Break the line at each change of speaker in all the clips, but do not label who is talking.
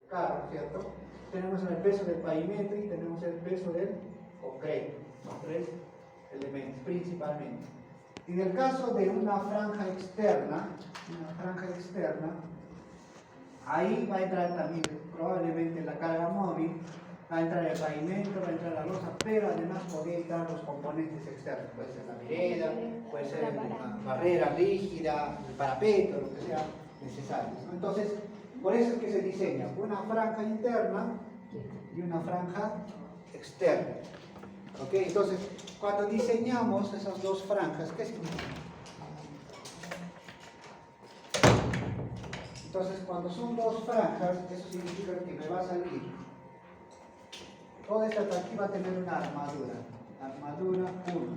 carro, ¿cierto? Tenemos el peso del pavimento y tenemos el peso del concreto. Son tres elementos principalmente. En el caso de una franja externa, ahí va a entrar también probablemente la carga móvil, va a entrar el pavimento, va a entrar la losa, pero además podría entrar los componentes externos, puede ser la vereda, puede ser una barrera rígida, el parapeto, lo que sea necesario, ¿no? Entonces, por eso es que se diseña una franja interna y una franja externa. ¿Ok? Entonces, cuando diseñamos esas dos franjas, ¿qué significa? Entonces, cuando son dos franjas, eso significa que me va a salir, toda esta de aquí va a tener una armadura 1.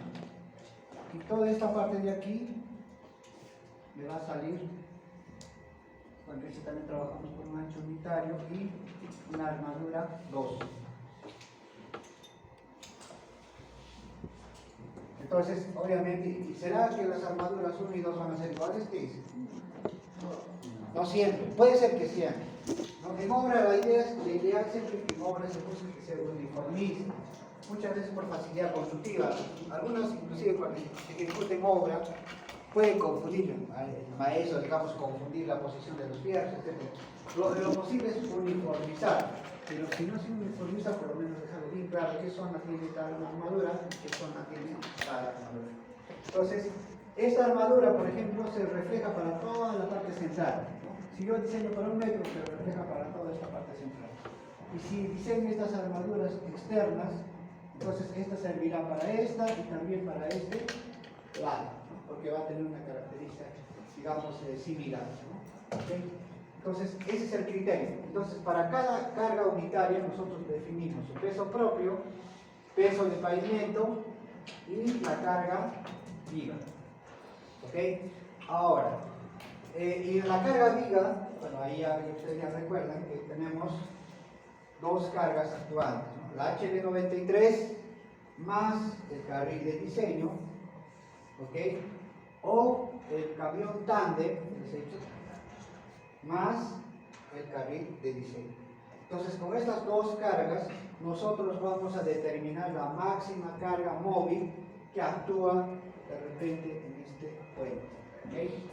Y toda esta parte de aquí me va a salir, bueno, este también trabajamos con un ancho unitario y una armadura 2. Entonces, obviamente, ¿será que las armaduras 1 y 2 van a ser iguales? ¿Qué dice? No siempre, puede ser que sean. ¿No? En obra la idea siempre que en obra se busca que se uniformice, muchas veces por facilidad constructiva. Algunos inclusive cuando se ejecuten obra pueden confundir al maestro, digamos, confundir la posición de los fierros, etc. Lo posible es uniformizar, pero si no se uniformiza, por lo menos dejarlo bien claro qué zona tiene tal armadura y qué zona tiene tal armadura. Entonces, esta armadura, por ejemplo, se refleja para toda la parte central, ¿no? Si yo diseño para 1 metro, se refleja para toda esta parte central. Y si diseño estas armaduras externas, entonces esta servirá para esta y también para este lado, ¿no? Porque va a tener una característica, digamos, similar, ¿no? ¿Okay? Entonces, ese es el criterio. Entonces, para cada carga unitaria, nosotros definimos su peso propio, peso de pavimento y la carga viga. ¿Ok? Ahora, y en la carga viga, bueno, ahí ya ustedes ya recuerdan que tenemos dos cargas actuantes, ¿no? La HB93 más el carril de diseño, ¿ok? O el camión tándem más el carril de diseño. Entonces, con estas dos cargas, nosotros vamos a determinar la máxima carga móvil que actúa de repente en este puente. ¿Okay?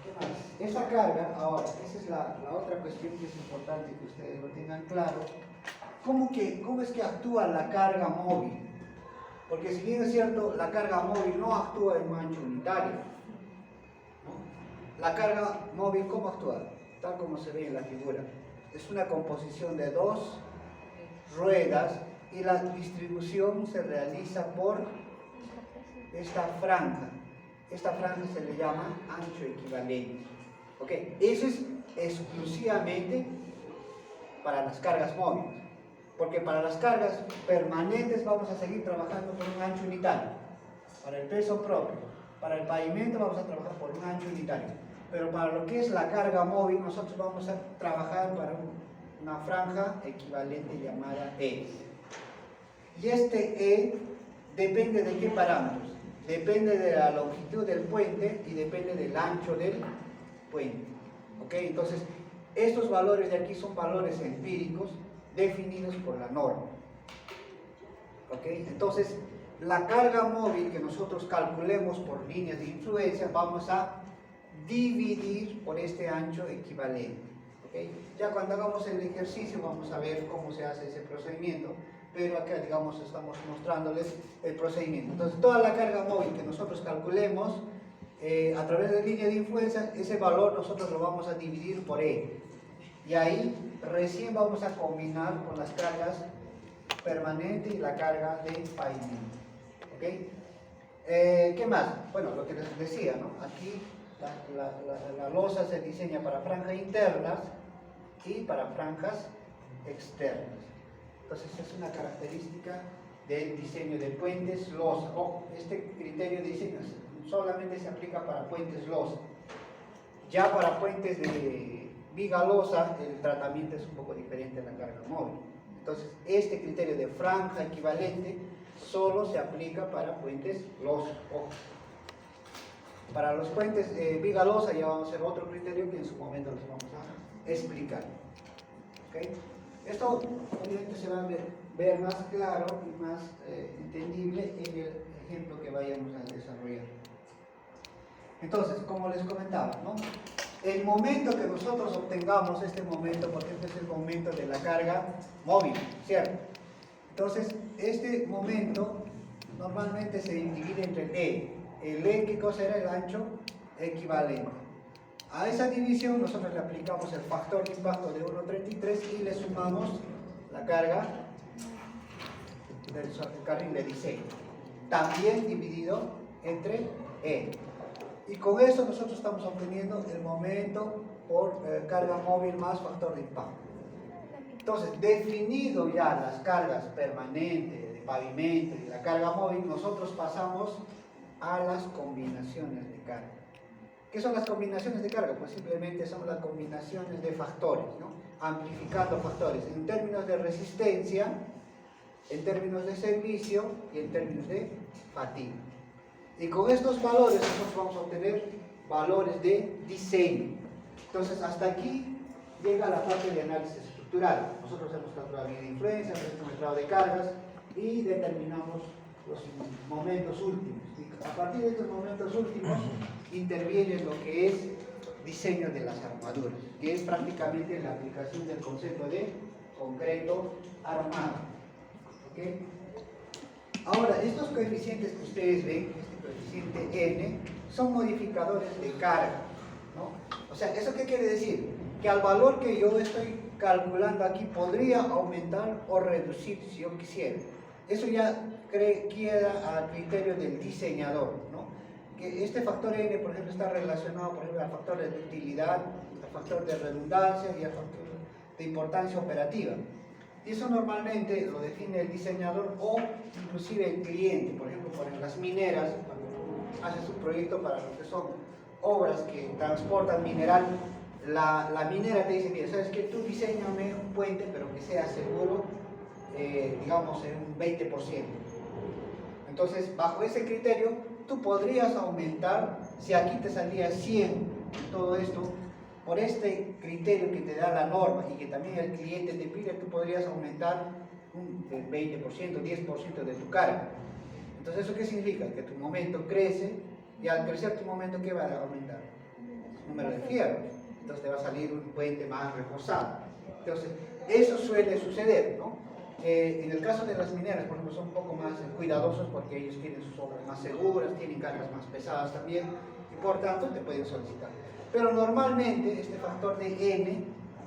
¿Qué más? Esta carga, ahora, esa es la otra cuestión que es importante que ustedes lo tengan claro. ¿Cómo es que actúa la carga móvil? Porque si bien es cierto, la carga móvil no actúa en un ancho unitario, ¿no? La carga móvil, ¿cómo actúa? Tal como se ve en la figura. Es una composición de dos ruedas y la distribución se realiza por esta franja. Esta franja se le llama ancho equivalente. ¿Ok? Eso es exclusivamente para las cargas móviles. Porque para las cargas permanentes vamos a seguir trabajando por un ancho unitario. Para el peso propio, para el pavimento vamos a trabajar por un ancho unitario. Pero para lo que es la carga móvil, nosotros vamos a trabajar para una franja equivalente llamada E. Y este E depende de qué parámetros. Depende de la longitud del puente y depende del ancho del puente. ¿Ok? Entonces, estos valores de aquí son valores empíricos definidos por la norma. ¿Ok? Entonces, la carga móvil que nosotros calculemos por líneas de influencia, vamos a dividir por este ancho equivalente. ¿Ok? Ya cuando hagamos el ejercicio vamos a ver cómo se hace ese procedimiento, pero acá, digamos, estamos mostrándoles el procedimiento. Entonces, toda la carga móvil que nosotros calculemos a través de línea de influencia, ese valor nosotros lo vamos a dividir por E. Y ahí recién vamos a combinar con las cargas permanentes y la carga de pavimento. ¿Ok? ¿Qué más? Bueno, lo que les decía, ¿no? Aquí la losa se diseña para franjas internas y para franjas externas. Entonces, es una característica del diseño de puentes losa. Ojo, este criterio de diseño solamente se aplica para puentes losa. Ya para puentes de viga losa, el tratamiento es un poco diferente a la carga móvil. Entonces, este criterio de franja equivalente solo se aplica para puentes losa. Ojo. Para los puentes de viga losa ya vamos a hacer otro criterio que en su momento les vamos explicar. ¿Okay? Esto obviamente se va a ver más claro y más entendible en el ejemplo que vayamos a desarrollar. Entonces, como les comentaba, ¿no? El momento que nosotros obtengamos este momento, por ejemplo, es el momento de la carga móvil, ¿cierto? Entonces, este momento normalmente se divide entre E. El E, ¿qué cosa era? El ancho equivalente. A esa división nosotros le aplicamos el factor de impacto de 1,33 y le sumamos la carga del carril de diseño, también dividido entre E. Y con eso nosotros estamos obteniendo el momento por carga móvil más factor de impacto. Entonces, definido ya las cargas permanentes de pavimento y la carga móvil, nosotros pasamos a las combinaciones de carga. ¿Qué son las combinaciones de carga? Pues simplemente son las combinaciones de factores, ¿no? Amplificando factores en términos de resistencia, en términos de servicio y en términos de fatiga. Y con estos valores nosotros vamos a obtener valores de diseño. Entonces, hasta aquí llega la parte de análisis estructural. Nosotros hemos calculado la influencia, hemos calculado de cargas y determinamos los momentos últimos. Y a partir de estos momentos últimos interviene lo que es diseño de las armaduras, que es prácticamente la aplicación del concepto de concreto armado. ¿Okay? Ahora, estos coeficientes que ustedes ven, este coeficiente n, son modificadores de carga, ¿no? O sea, ¿eso qué quiere decir? Que al valor que yo estoy calculando aquí podría aumentar o reducir si yo quisiera. Eso ya queda al criterio del diseñador, ¿no? Que este factor n, por ejemplo, está relacionado, por ejemplo, al factor de utilidad, al factor de redundancia y al factor de importancia operativa. Y eso normalmente lo define el diseñador o inclusive el cliente. Por ejemplo, en las mineras, cuando haces un proyecto para lo que son obras que transportan mineral, la minera te dice, mira, ¿sabes qué? Tú diseñame un puente, pero que sea seguro, digamos, en un 20%. Entonces, bajo ese criterio, tú podrías aumentar, si aquí te salía 100 todo esto, por este criterio que te da la norma y que también el cliente te pide, tú podrías aumentar un 20%, 10% de tu carga. Entonces, ¿eso qué significa? Que tu momento crece y al crecer tu momento, ¿qué va a aumentar? El número de fierros. Entonces te va a salir un puente más reforzado. Entonces, eso suele suceder, ¿no? En el caso de las mineras, por ejemplo, son un poco más cuidadosos porque ellos tienen sus obras más seguras, tienen cargas más pesadas también y por tanto te pueden solicitar. Pero normalmente este factor de N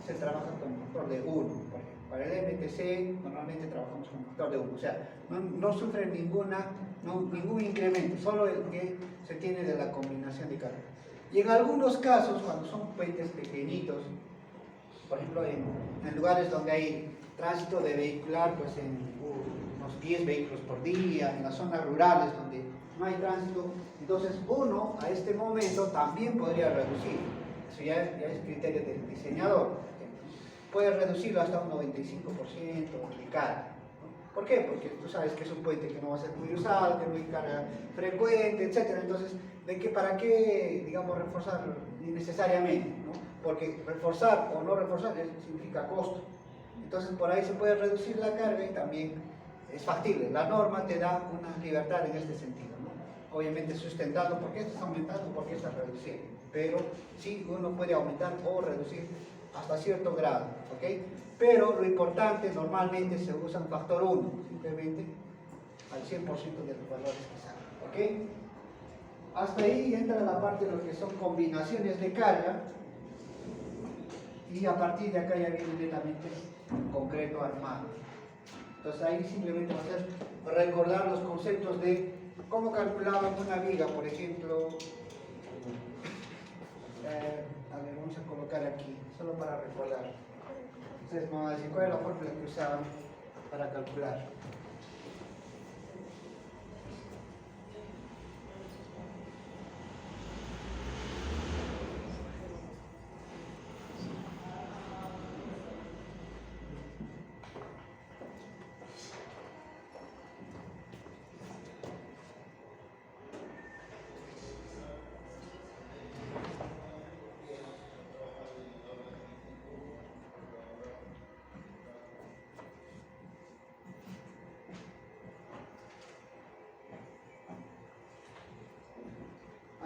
se trabaja con un factor de 1. Por ejemplo, para el MTC normalmente trabajamos con un factor de 1. O sea, no sufre ningún incremento, solo el que se tiene de la combinación de cargas. Y en algunos casos, cuando son puentes pequeñitos, por ejemplo en lugares donde hay tránsito de vehicular, pues en unos 10 vehículos por día, en las zonas rurales donde no hay tránsito, entonces uno a este momento también podría reducir. Eso ya es criterio del diseñador. Puede reducirlo hasta un 95% de carga. ¿Por qué? Porque tú sabes que es un puente que no va a ser muy usado, que no hay carga frecuente, etc. Entonces, ¿para qué, digamos, reforzar innecesariamente, ¿no? Porque reforzar o no reforzar significa costo. Entonces, por ahí se puede reducir la carga y también es factible. La norma te da una libertad en este sentido, ¿no? Obviamente sustentando por qué estás aumentando, por qué estás reduciendo. Pero sí, uno puede aumentar o reducir hasta cierto grado, ¿ok? Pero lo importante, normalmente se usa un factor 1, simplemente al 100% de los valores que salen, ¿ok? Hasta ahí entra la parte de lo que son combinaciones de carga y a partir de acá ya viene netamente concreto armado. Entonces ahí simplemente va a ser recordar los conceptos de cómo calculaban una viga, por ejemplo. A ver, vamos a colocar aquí, solo para recordar. Ustedes me van a decir cuál es la fórmula que usaban para calcular.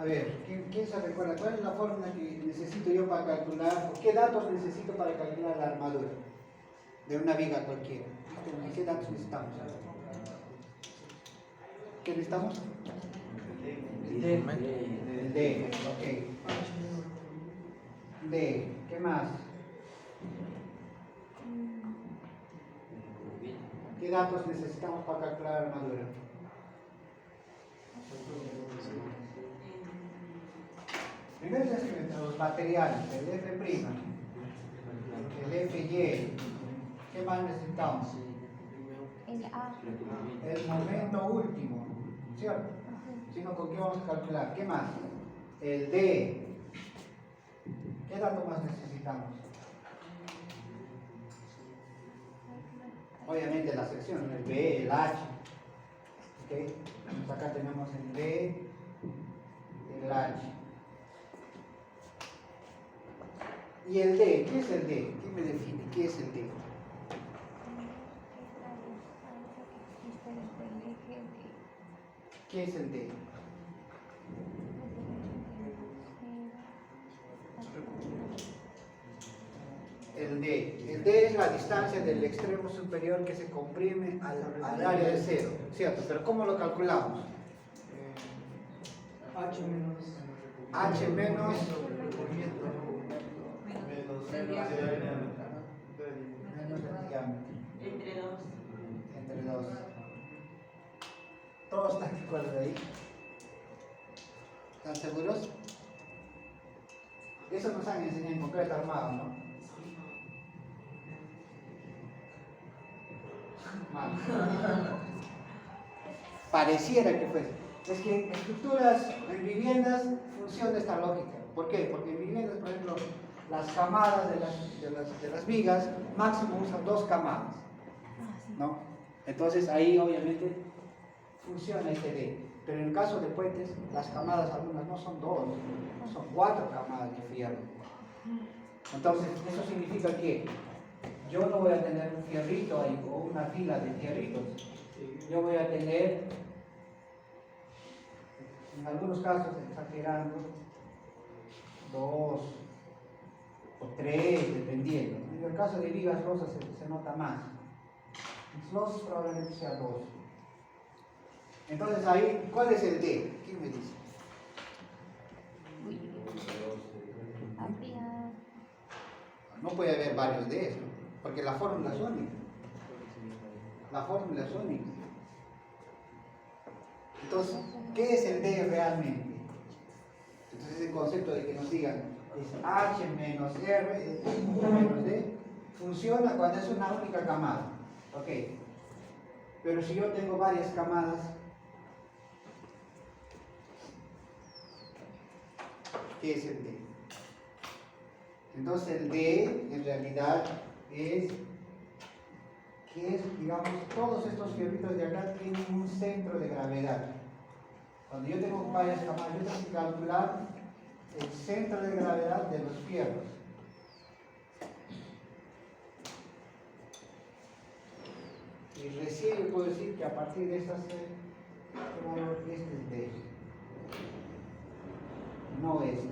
A ver, ¿quién se recuerda? ¿Cuál es la fórmula que necesito yo para calcular, o qué datos necesito para calcular la armadura de una viga cualquiera? ¿Qué datos necesitamos? ¿Qué necesitamos? El D, ok. D, ¿qué más? ¿Qué datos necesitamos para calcular la armadura? Primero ya escriben los materiales, el F', el FY. ¿Qué más necesitamos?
El A.
El momento último, ¿cierto? Si no, ¿con qué vamos a calcular? ¿Qué más? El D. ¿Qué dato más necesitamos? Obviamente la sección, el B, el H. ¿Ok? Entonces acá tenemos el B, el H. ¿Y el D? ¿Qué es el D? ¿Quién me define? ¿Qué es el D? ¿Qué es el D? El D. El D es la distancia del extremo superior que se comprime al área de cero, ¿cierto? Pero ¿cómo lo calculamos? H menos el diámetro. Entre 2. ¿Todos están de acuerdo ahí? ¿Están seguros? Eso nos han enseñado en concreto armado, ¿no? Mal. Pareciera que fuese. Es que en estructuras, en viviendas, funciona esta lógica. ¿Por qué? Porque en viviendas, por ejemplo, las camadas de las vigas, máximo usan 2 camadas, ¿no? Entonces ahí obviamente funciona este D. Pero en el caso de puentes, las camadas algunas no son 2, son 4 camadas de fierro. Entonces, eso significa que yo no voy a tener un fierrito ahí o una fila de fierritos. Yo voy a tener, en algunos casos, exagerando, 2 o 3, dependiendo. En el caso de vigas rosas se nota más. Los probablemente sea 2. Entonces ahí, ¿cuál es el D? ¿Quién me dice? No puede haber varios Ds, ¿no? Porque la fórmula es única. La fórmula es única. Entonces, ¿qué es el D realmente? Entonces el concepto de que nos digan es H menos R menos D funciona cuando es una única camada. Ok. Pero si yo tengo varias camadas, ¿qué es el D? Entonces el D en realidad es que digamos, todos estos fierritos de acá tienen un centro de gravedad. Cuando yo tengo varias camadas, yo tengo que calcular el centro de gravedad de los fierros. Y recién yo puedo decir que a partir de esta este es D, no este.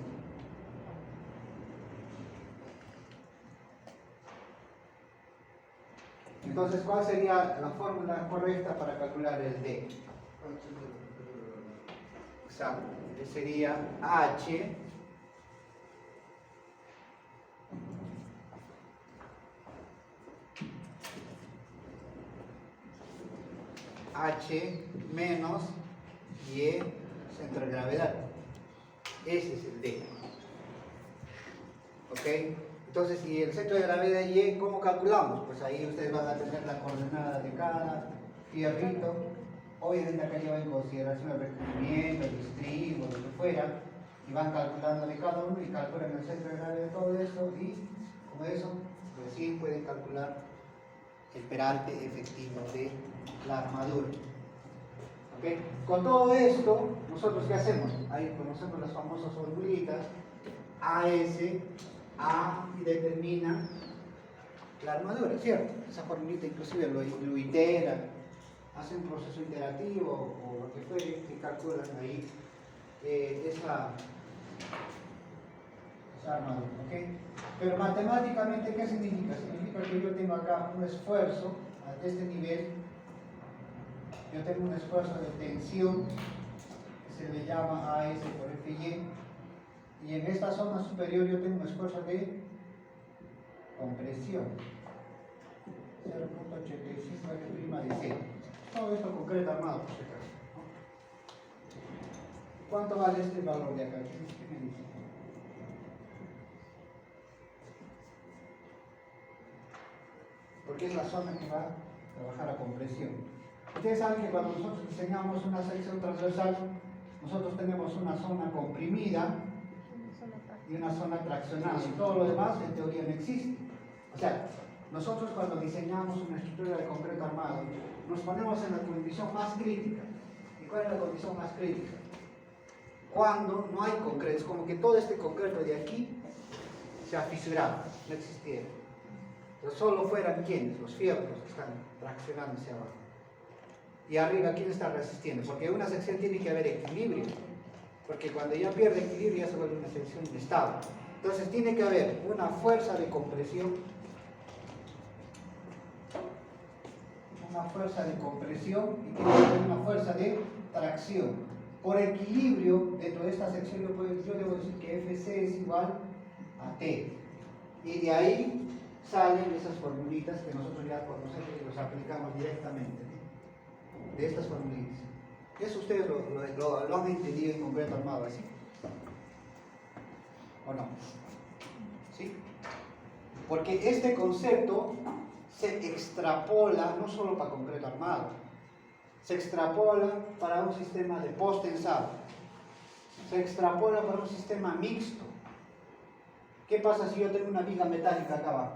Entonces, ¿cuál sería la fórmula correcta para calcular el D? Exacto, sería H menos Y centro de gravedad. Ese es el D. ¿Ok? Entonces, si el centro de gravedad es Y, ¿cómo calculamos? Pues ahí ustedes van a tener la coordenada de cada fierrito. Obviamente acá lleva en consideración el recubrimiento, el estribo, lo que fuera, y van calculando de cada uno y calculan el centro de gravedad de todo esto, y con eso recién pueden calcular el peralte efectivo de la armadura. ¿Okay? Con todo esto, ¿nosotros qué hacemos? Ahí conocemos las famosas formulitas AS, A, y determina la armadura, ¿cierto? Esa formulita inclusive lo itera, hace un proceso iterativo o lo que fuere, que calculan ahí esa armadura, ¿ok? Pero matemáticamente, ¿qué significa? Significa que yo tengo acá un esfuerzo a este nivel, yo tengo un esfuerzo de tensión que se le llama AS por FY, y en esta zona superior yo tengo un esfuerzo de compresión, 0.85 F' de C. Todo esto concreto armado, por si acaso. ¿Cuánto vale este valor de acá? ¿Qué me dice? Porque es la zona que va a trabajar la compresión. Ustedes saben que cuando nosotros diseñamos una sección transversal, nosotros tenemos una zona comprimida y una zona traccionada, y todo lo demás en teoría no existe. O sea, nosotros cuando diseñamos una estructura de concreto armado, nos ponemos en la condición más crítica. ¿Y cuál es la condición más crítica? Cuando no hay concreto, es como que todo este concreto de aquí se ha fisurado, no existiera. Pero solo fueran quienes, los fierros que están traccionando hacia abajo. Y arriba, ¿quién está resistiendo? Porque en una sección tiene que haber equilibrio. Porque cuando ya pierde equilibrio ya se vuelve una sección inestable. Entonces tiene que haber una fuerza de compresión, y tiene que haber una fuerza de tracción. Por equilibrio, dentro de esta sección yo debo decir que Fc es igual a T. Y de ahí salen esas formulitas que nosotros ya conocemos y los aplicamos directamente, ¿no? De estas formulitas. Eso ustedes lo han entendido en concreto armado, ¿así? ¿O no? ¿Sí? Porque este concepto se extrapola no solo para concreto armado, se extrapola para un sistema de post-tensado, se extrapola para un sistema mixto. ¿Qué pasa si yo tengo una viga metálica acá abajo?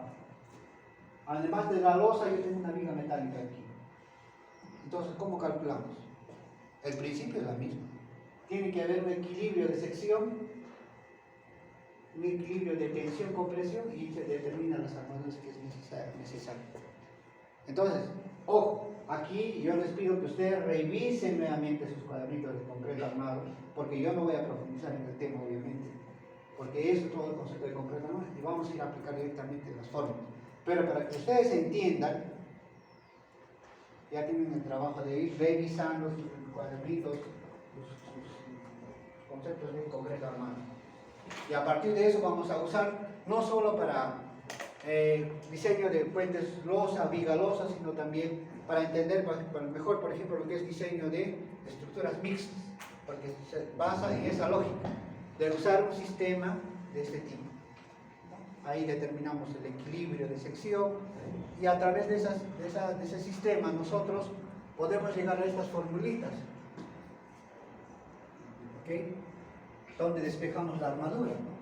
Además de la losa, yo tengo una viga metálica aquí. Entonces, ¿cómo calculamos? El principio es la misma. Tiene que haber un equilibrio de sección, un equilibrio de tensión-compresión, y se determinan las armaduras que es necesario. Entonces, ojo, aquí yo les pido que ustedes revisen nuevamente sus cuadernitos de concreto armado, porque yo no voy a profundizar en el tema, obviamente, porque eso es todo el concepto de concreto armado, y vamos a ir a aplicar directamente las fórmulas. Pero para que ustedes entiendan, ya tienen el trabajo de ir revisando sus cuadernitos, sus conceptos de concreto armado. Y a partir de eso vamos a usar no solo para diseño de puentes losa, viga losa, sino también para entender mejor, por ejemplo, lo que es diseño de estructuras mixtas, porque se basa en esa lógica de usar un sistema de este tipo. Ahí determinamos el equilibrio de sección y a través de ese sistema nosotros podemos llegar a estas formulitas, ¿okay? Donde despejamos la armadura, ¿no?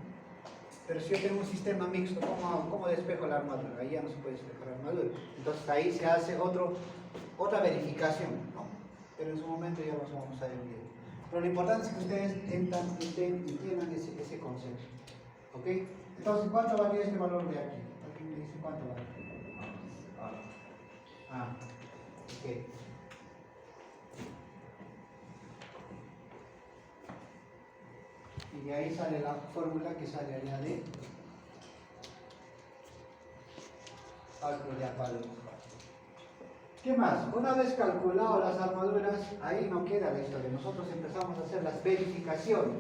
Pero si yo tengo un sistema mixto, ¿cómo despejo la armadura? Ahí ya no se puede despejar la armadura. Entonces ahí se hace otra verificación, ¿no? Pero en su momento ya los vamos a ver bien. Pero lo importante es que ustedes entiendan ese concepto, ¿ok? Entonces, ¿cuánto valía este valor de aquí? ¿Alguien me dice cuánto vale? Ok. Y de ahí sale la fórmula que sale allá de cálculo de apalo. ¿Qué más? Una vez calculado las armaduras, ahí no queda la historia. Nosotros empezamos a hacer las verificaciones.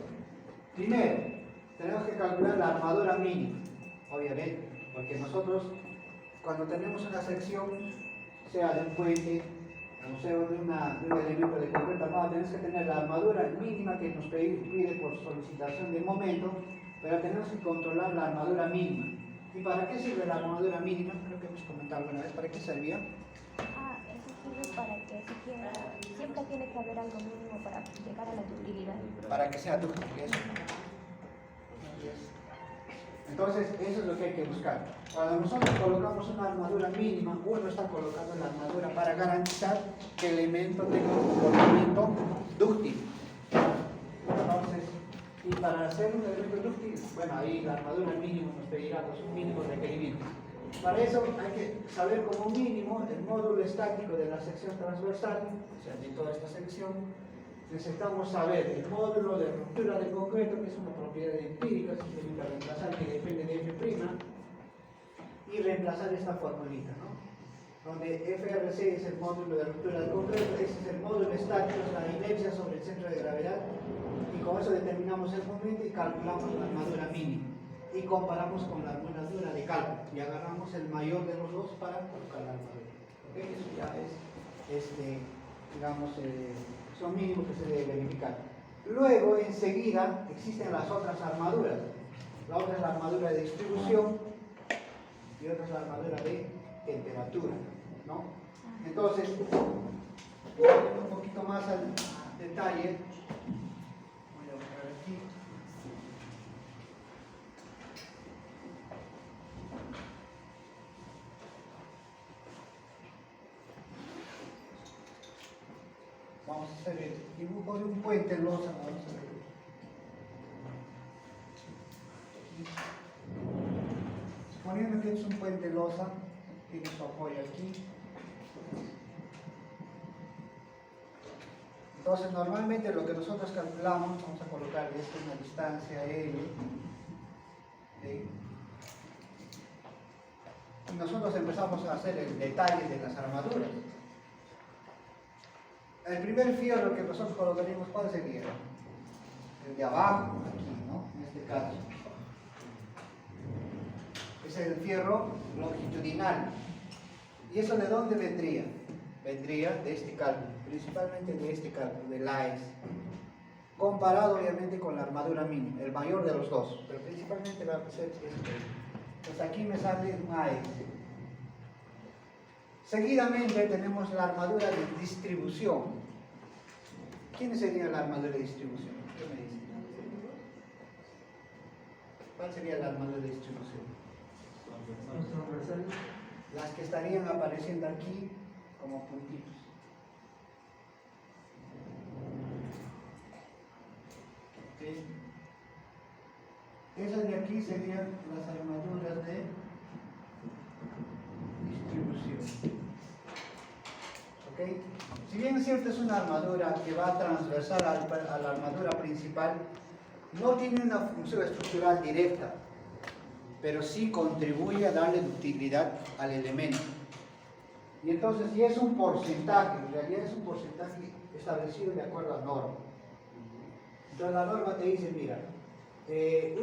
Primero, tenemos que calcular la armadura mínima, obviamente, porque nosotros, cuando tenemos una sección, sea de un puente, o sea de un elemento de concreto armado, tenemos que tener la armadura mínima que nos pide por solicitación de momento, pero tenemos que controlar la armadura mínima. ¿Y para qué sirve la armadura mínima? Creo que hemos comentado alguna vez. ¿Para qué servía?
Eso sirve para que siempre tiene que haber algo mínimo para llegar a la ductilidad.
Para que sea dúctil, eso. Entonces, eso es lo que hay que buscar. Cuando nosotros colocamos una armadura mínima, uno está colocando la armadura para garantizar que el elemento tenga un comportamiento dúctil. Entonces, y para hacer un elemento dúctil, bueno, ahí la armadura mínima nos pedirá un mínimo requerimiento. Para eso hay que saber como mínimo el módulo estático de la sección transversal, o sea, de toda esta sección, necesitamos saber el módulo de ruptura de concreto, que es una propiedad empírica, significa reemplazar, que depende de F', y reemplazar esta formulita, ¿no? Donde FRC es el módulo de ruptura de concreto, ese es el módulo estático, es la inercia sobre el centro de gravedad, y con eso determinamos el momento y calculamos la armadura mínima. Y comparamos con la armadura de cálculo, y agarramos el mayor de los dos para colocar la armadura. ¿Okay? Eso ya es, digamos, son mínimos que se debe verificar. Luego, enseguida, existen las otras armaduras. La otra es la armadura de distribución y otra es la armadura de temperatura, ¿no? Entonces, un poquito más al detalle, voy a buscar aquí. Vamos a hacer el dibujo de un puente losa. Vamos a ver. Suponiendo que es un puente losa, tiene su apoyo aquí. Entonces, normalmente lo que nosotros calculamos, vamos a colocar esto en una distancia L. ¿Sí? Y nosotros empezamos a hacer el detalle de las armaduras. El primer fierro que nosotros colocaríamos, ¿cuál sería? El de abajo, aquí, ¿no? En este caso. Ese es el fierro longitudinal. ¿Y eso de dónde vendría? Vendría de este cálculo, principalmente de este cálculo, del AES. Comparado obviamente con la armadura mínima, el mayor de los dos, pero principalmente va a ser este. Pues aquí me sale un AES. Seguidamente tenemos la armadura de distribución. ¿Quién sería la armadura de distribución? ¿Qué me dice? ¿Cuál sería la armadura de distribución? Las que estarían apareciendo aquí como puntitos. ¿Sí? Esas de aquí serían las armaduras de distribución. ¿Okay? Si bien es cierto, es una armadura que va transversal a la armadura principal, no tiene una función estructural directa, pero sí contribuye a darle ductilidad al elemento. Y entonces, si es un porcentaje, en realidad es un porcentaje establecido de acuerdo a norma. Entonces la norma te dice, mira,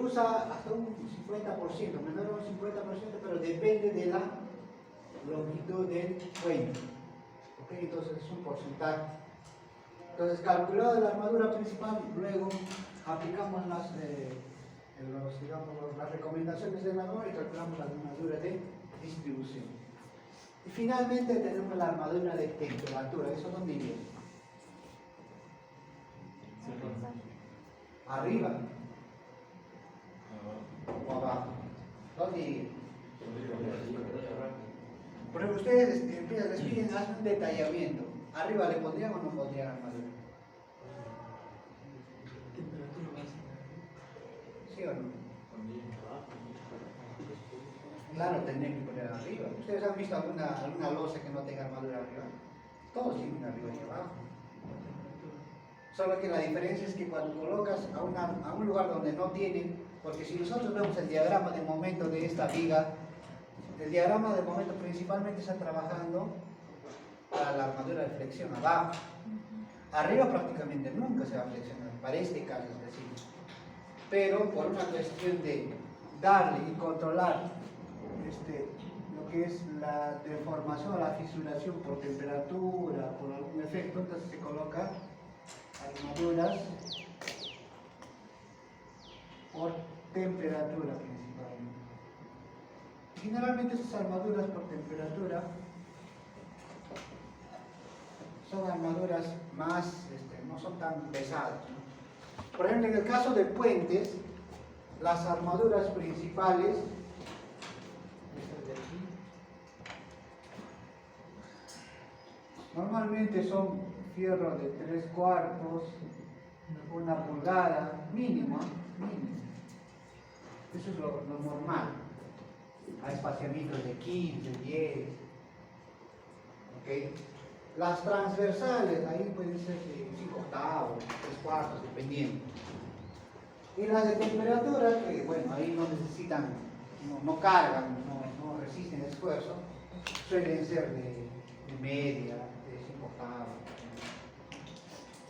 usa hasta un 50%, menor a un 50%, pero depende de la longitud del puente. ¿Okay? Entonces es un porcentaje. Entonces, calculado la armadura principal, luego aplicamos las recomendaciones de la norma y calculamos la armadura de distribución. Y finalmente tenemos la armadura de temperatura. ¿Eso dónde iría? ¿Arriba o abajo? ¿Dónde iría? Por ejemplo, ustedes les piden hacer un detallamiento. ¿Arriba le pondrían o no pondrían armadura? ¿Sí o no? Claro, tendrían que poner arriba. ¿Ustedes han visto alguna losa que no tenga armadura arriba? Todos tienen arriba y abajo. Solo que la diferencia es que cuando colocas a un lugar donde no tienen, porque si nosotros vemos el diagrama de momento de esta viga, el diagrama de momento principalmente está trabajando para la armadura de flexión abajo. Arriba prácticamente nunca se va a flexionar, para este caso es decir. Pero por una cuestión de darle y controlar lo que es la deformación o la fisuración por temperatura, por algún efecto, entonces se coloca armaduras por temperatura principalmente. Generalmente esas armaduras por temperatura son armaduras más, no son tan pesadas, ¿no? Por ejemplo, en el caso de puentes, las armaduras principales, estas de aquí, normalmente son fierro de 3/4, 1 pulgada, mínimo. Eso es lo normal. Hay espaciamientos de 15, 10. ¿Okay? Las transversales, ahí pueden ser 5/8, 3/4, dependiendo. Y las de temperatura, que bueno, ahí no necesitan, no cargan, no resisten esfuerzo, suelen ser de media, de 5/8.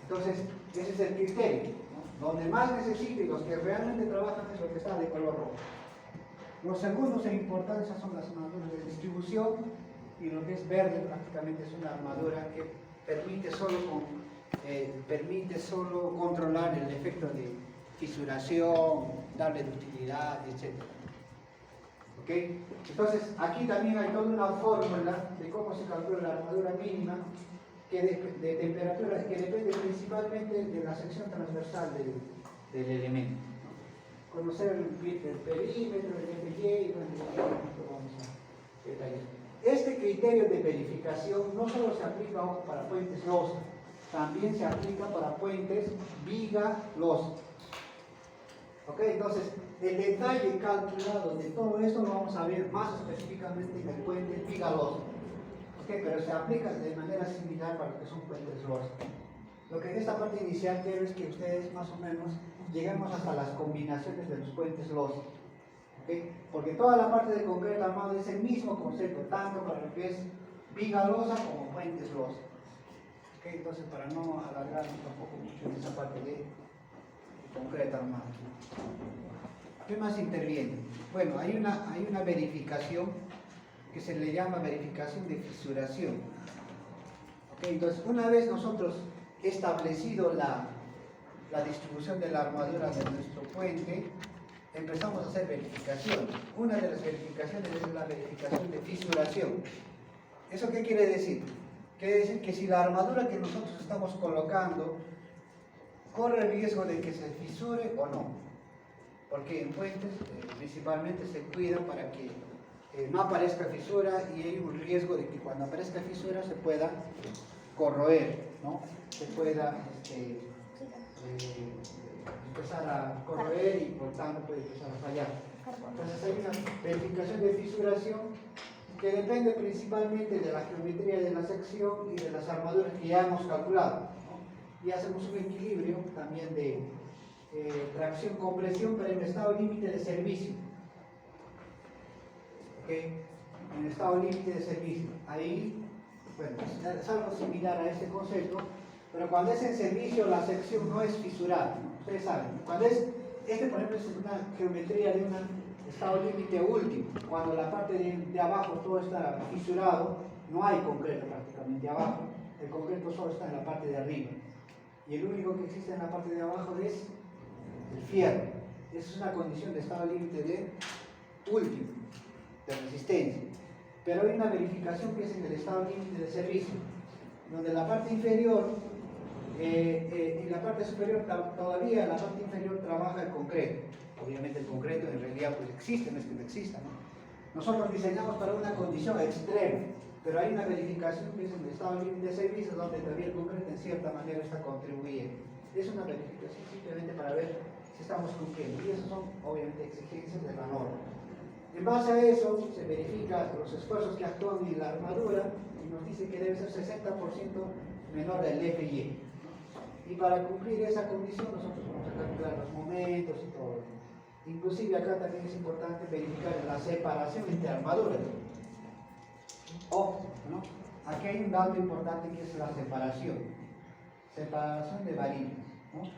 Entonces, ese es el criterio, ¿no? Donde más necesito y los que realmente trabajan es lo que está de color rojo. Los segundos en importancia son las armaduras de distribución, y lo que es verde prácticamente es una armadura que permite solo controlar el efecto de fisuración, darle ductilidad, etc. ¿Ok? Entonces, aquí también hay toda una fórmula de cómo se calcula la armadura mínima de temperatura, que depende principalmente de la sección transversal del elemento. Conocer el perímetro, el FY, vamos a detallar. Este criterio de verificación no solo se aplica para puentes losa, también se aplica para puentes viga-losa. ¿Ok? Entonces, el detalle calculado de todo esto lo vamos a ver más específicamente en el puente viga-losa. ¿Ok? Pero se aplica de manera similar para lo que son puentes losa. Lo que en esta parte inicial quiero es que ustedes más o menos lleguemos hasta las combinaciones de los puentes losa. ¿Okay? Porque toda la parte de concreto armado es el mismo concepto, tanto para lo que es viga losa como puentes losa. ¿Okay? Entonces, para no alargarnos tampoco mucho en esa parte de concreto armado. ¿Qué más interviene? Bueno, hay una verificación que se le llama verificación de fisuración. ¿Okay? Entonces, una vez nosotros establecido la distribución de la armadura de nuestro puente, empezamos a hacer verificación. Una de las verificaciones es la verificación de fisuración. ¿Eso qué quiere decir? Quiere decir que si la armadura que nosotros estamos colocando corre el riesgo de que se fisure o no. Porque en puentes principalmente se cuida para que no aparezca fisura, y hay un riesgo de que cuando aparezca fisura se pueda corroer, ¿no? Se pueda empezar a corroer y por tanto puede empezar a fallar. Entonces hay una verificación de fisuración que depende principalmente de la geometría de la sección y de las armaduras que ya hemos calculado, ¿no? Y hacemos un equilibrio también de tracción-compresión, pero en estado límite de servicio. ¿Okay? En estado límite de servicio. Ahí, bueno, es algo similar a este concepto, pero cuando es en servicio la sección no es fisurada, ¿no? Ustedes saben, cuando es, por ejemplo, es una geometría de un estado límite último, cuando la parte de abajo todo está fisurado, no hay concreto prácticamente abajo, el concreto solo está en la parte de arriba, y el único que existe en la parte de abajo es el fierro. Esa es una condición de estado límite de último, de resistencia. Pero hay una verificación que es en el estado límite de servicio, donde la parte inferior y la parte superior, todavía la parte inferior trabaja el concreto. Obviamente el concreto en realidad pues existe, no es que no exista, ¿no? Nosotros diseñamos para una condición extrema, pero hay una verificación que es en el estado límite de servicio, donde todavía el concreto en cierta manera está contribuyendo. Es una verificación simplemente para ver si estamos cumpliendo, y esas son obviamente exigencias de la norma. En base a eso se verifica los esfuerzos que actúan en la armadura y nos dice que debe ser 60% menor del FY. Y para cumplir esa condición nosotros vamos a calcular los momentos y todo. Inclusive acá también es importante verificar la separación entre armaduras. Ojo, ¿no? Aquí hay un dato importante que es la separación. Separación de varillas, ¿no?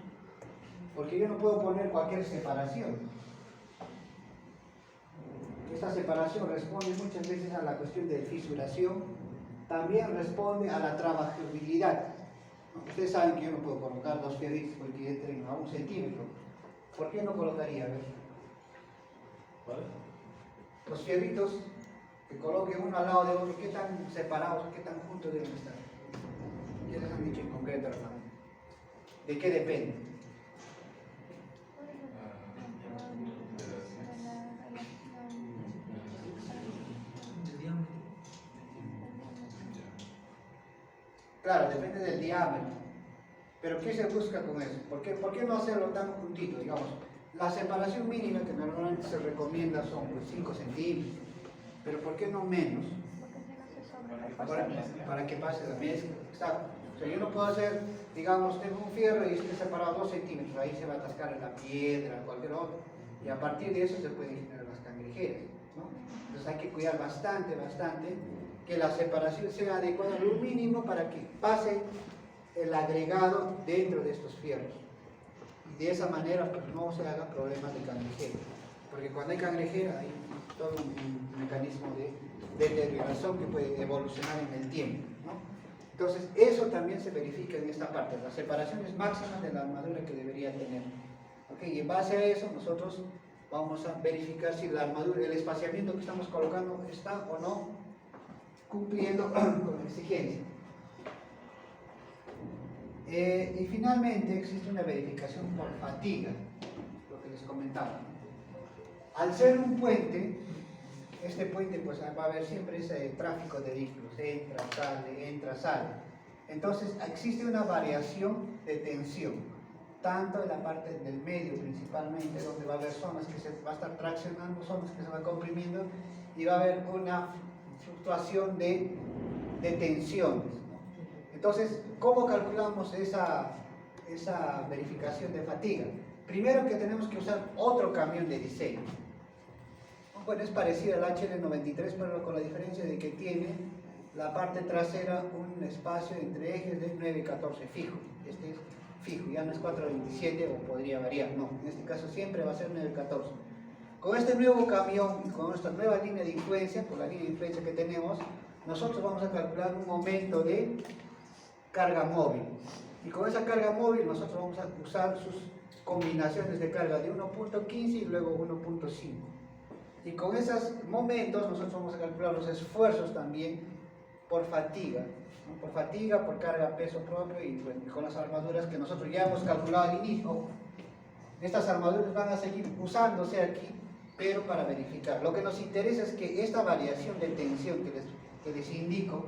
Porque yo no puedo poner cualquier separación. Esta separación responde muchas veces a la cuestión de fisuración, también responde a la trabajabilidad. Ustedes saben que yo no puedo colocar dos fierritos porque entren a 1 centímetro. ¿Por qué no colocaría? A ver. ¿Cuál? Los fierritos que coloquen uno al lado de otro, ¿qué tan separados, qué tan juntos deben estar? ¿Qué les han dicho en concreto, hermano? ¿De qué depende? Claro, depende del diámetro. Pero ¿qué se busca con eso? ¿Por qué no hacerlo tan juntito? Digamos, la separación mínima que normalmente se recomienda son pues, 5 centímetros. Pero ¿por qué no menos?
Porque si no se sobrevalora.
para que pase la mezcla. Exacto. O sea, yo no puedo hacer, digamos, tengo un fierro y esté separado 2 centímetros, ahí se va a atascar en la piedra, cualquier otro, y a partir de eso se pueden generar las cangrejeras, ¿no? Entonces hay que cuidar bastante, que la separación sea adecuada, lo mínimo para que pase el agregado dentro de estos fierros. Y de esa manera pues no se hagan problemas de cangrejera, porque cuando hay cangrejera hay todo un mecanismo de deterioración que puede evolucionar en el tiempo, ¿no? Entonces eso también se verifica en esta parte, las separaciones máximas de la armadura que debería tener. ¿Okay? Y en base a eso nosotros vamos a verificar si la armadura, el espaciamiento que estamos colocando está o no cumpliendo con la exigencia. Y finalmente existe una verificación por fatiga, lo que les comentaba. Al ser un puente, este puente pues va a haber siempre ese tráfico de vehículos, entra, sale. Entonces existe una variación de tensión, tanto en la parte del medio principalmente, donde va a haber zonas que se va a estar traccionando, zonas que se van comprimiendo, y va a haber una fluctuación de tensiones. Entonces, ¿cómo calculamos esa verificación de fatiga? Primero que tenemos que usar otro camión de diseño. Bueno, es parecido al HL93, pero con la diferencia de que tiene la parte trasera un espacio entre ejes de 9,14 fijo. Este es fijo, ya no es 4,27 o podría variar, no. En este caso siempre va a ser 9,14. Con este nuevo camión y con esta nueva línea de influencia, por la línea de influencia que tenemos, nosotros vamos a calcular un momento de carga móvil. Y con esa carga móvil nosotros vamos a usar sus combinaciones de carga de 1.15 y luego 1.5. Y con esos momentos nosotros vamos a calcular los esfuerzos también por fatiga, ¿no? Por fatiga, por carga, peso propio y bueno, con las armaduras que nosotros ya hemos calculado al inicio. Estas armaduras van a seguir usándose aquí, pero para verificar. Lo que nos interesa es que esta variación de tensión que les indico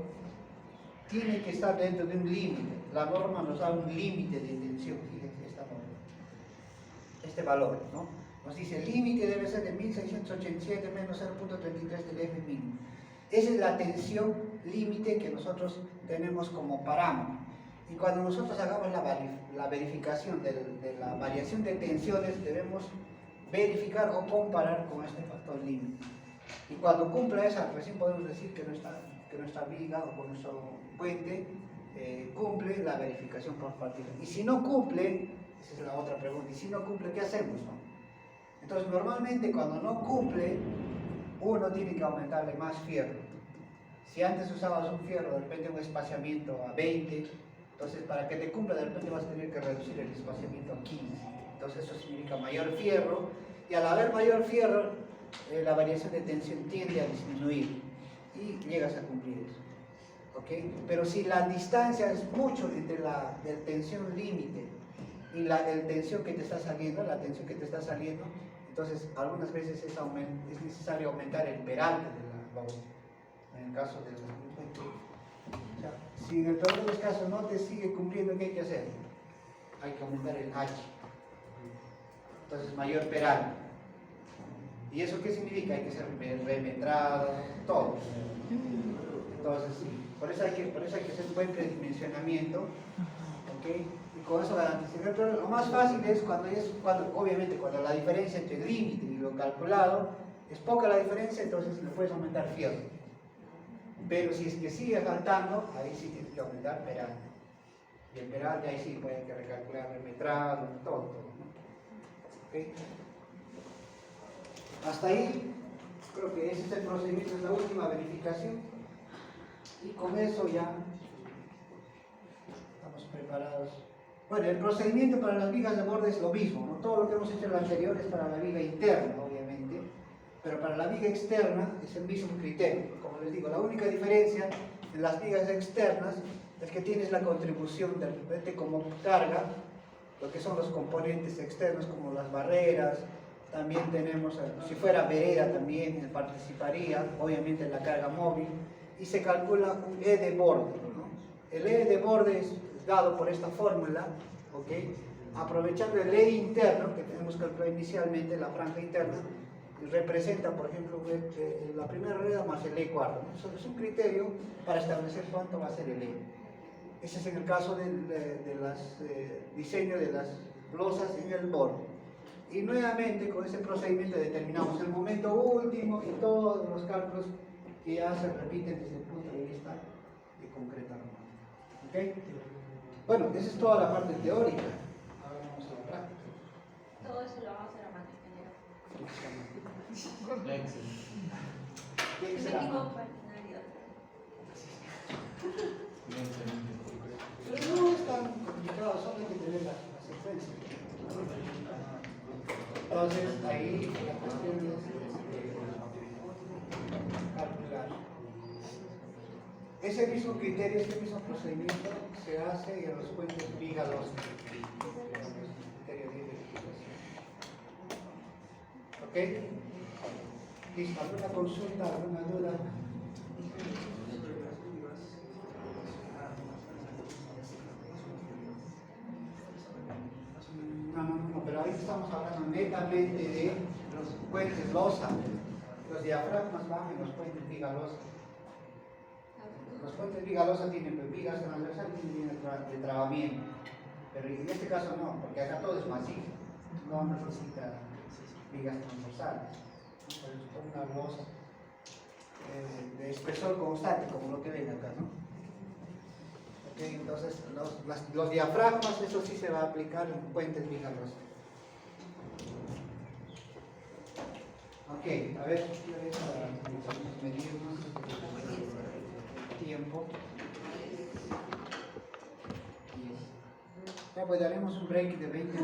tiene que estar dentro de un límite. La norma nos da un límite de tensión, fíjense esta norma, este valor, ¿no? Nos dice el límite debe ser de 1687 menos 0.33 del F mínimo. Esa es la tensión límite que nosotros tenemos como parámetro. Y cuando nosotros hagamos la verificación de la variación de tensiones, debemos verificar o comparar con este factor límite. Y cuando cumpla esa, recién podemos decir que nuestra viga o con nuestro puente cumple la verificación por fatiga. Y si no cumple, esa es la otra pregunta, y si no cumple, ¿qué hacemos, no? Entonces, normalmente cuando no cumple, uno tiene que aumentarle más fierro. Si antes usabas un fierro, de repente un espaciamiento a 20, entonces para que te cumpla, de repente vas a tener que reducir el espaciamiento a 15. Entonces eso significa mayor fierro, y al haber mayor fierro, la variación de tensión tiende a disminuir, y llegas a cumplir eso. ¿Okay? Pero si la distancia es mucho entre la tensión límite y la tensión que te está saliendo, entonces algunas veces es necesario aumentar el peralte de la losa, en el caso de o sea, si en el peor de los casos no te sigue cumpliendo, ¿qué hay que hacer? Hay que aumentar el H, entonces mayor peralte. ¿Y eso qué significa? Hay que ser remetrado, todo. Entonces sí, por eso hay que hacer un buen predimensionamiento, ¿okay? Y con eso garantizar. Pero lo más fácil es obviamente cuando la diferencia entre el límite y lo calculado es poca la diferencia, entonces le puedes aumentar fierro. Pero si es que sigue faltando, ahí sí tienes que aumentar peralte. Y el peralte ahí sí pueden que recalcular remetrado, todo, ¿no? ¿Okay? Hasta ahí creo que ese es el procedimiento, es la última verificación. Y con eso ya estamos preparados. Bueno, el procedimiento para las vigas de borde es lo mismo, ¿no? Todo lo que hemos hecho en lo anterior es para la viga interna, obviamente, pero para la viga externa es el mismo criterio. Como les digo, la única diferencia en las vigas externas es que tienes la contribución de repente como carga, lo que son los componentes externos como las barreras. También tenemos, si fuera vereda también participaría, obviamente, en la carga móvil, y se calcula un E de borde, ¿no? El E de borde es dado por esta fórmula, ¿okay? Aprovechando el E interno que tenemos calculado inicialmente, la franja interna, representa, por ejemplo, la primera rueda más el E4, ¿no? Eso es un criterio para establecer cuánto va a ser el E. Ese es en el caso de los diseño de las losas en el borde. Y nuevamente con ese procedimiento determinamos el momento último y todos los cálculos que ya se repiten desde el punto de vista de concreta romántica. ¿Ok? Bueno, esa es toda la parte teórica. Ahora vamos a la práctica.
Todo eso lo vamos a hacer a mano, ingeniero.
¿Quién
Me
será?
equivoco al final y otra.
Pero no es tan complicado, solo hay que tener la secuencia. Entonces, ahí la cuestión es calcular. Ese mismo criterio, ese mismo procedimiento se hace en los puentes Viga-Losa. Criterio de identificación. ¿Ok? ¿Listo? ¿Alguna consulta, alguna duda? No, pero ahí estamos hablando netamente de los puentes losa. Los diafragmas van en los puentes Viga-Losa. Los puentes Viga-Losa tienen vigas transversales y tienen de trabamiento. Pero en este caso no, porque acá todo es macizo. No necesita vigas transversales. Por eso es una losa de espesor constante, como lo que ven acá, ¿no? Okay, entonces, los diafragmas, eso sí se va a aplicar en puentes Viga-Losa. Ok, a ver, para medirnos tiempo. Ya pues daremos un break de 20 minutos.